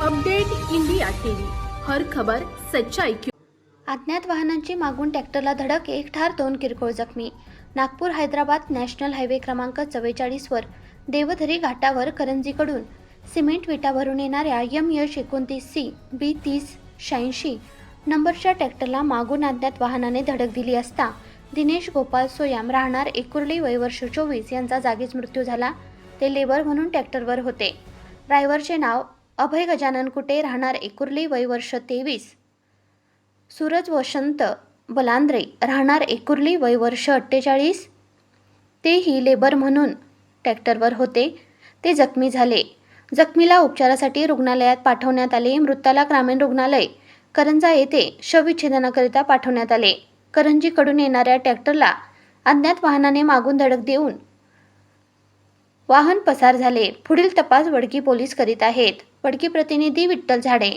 Update India TV, हर खबर सच्चाई की। अज्ञात वाहनांची मागून ट्रॅक्टरला धडक, एक ठार, 2 किरकोळ जखमी। नागपूर हैदराबाद नॅशनल हायवे क्रमांक 44 वर देवधरी घाटावर करंजीकडून सिमेंट विटा भरून येणाऱ्या MH29C B3086 नंबरच्या ट्रॅक्टरला मागून अज्ञात वाहनाने धडक दिली असता दिनेश गोपाल सोयाम राहणार एकुर्ली वय वर्ष 24 यांचा जागीच मृत्यू झाला। ते लेबर म्हणून ट्रॅक्टरवर होते। ड्रायव्हरचे नाव अभय गजानन कुटे राहणार एकुर्ली वय वर्ष 23, सूरज वसंत बलांद्रे राहणार एकुर्ली वय वर्ष 48, तेही लेबर म्हणून ट्रॅक्टरवर होते। ते जखमी झाले। जखमीला उपचारासाठी रुग्णालयात पाठवण्यात आले। मृताला ग्रामीण रुग्णालय करंजा येथे शवविच्छेदनाकरिता पाठवण्यात आले। करंजीकडून येणाऱ्या ट्रॅक्टरला अज्ञात वाहनाने मागून धडक देऊन वाहन पसार झाले। पुढील तपास वडकी पोलीस करीत आहेत। वडकी प्रतिनिधी विठ्ठल झाडे।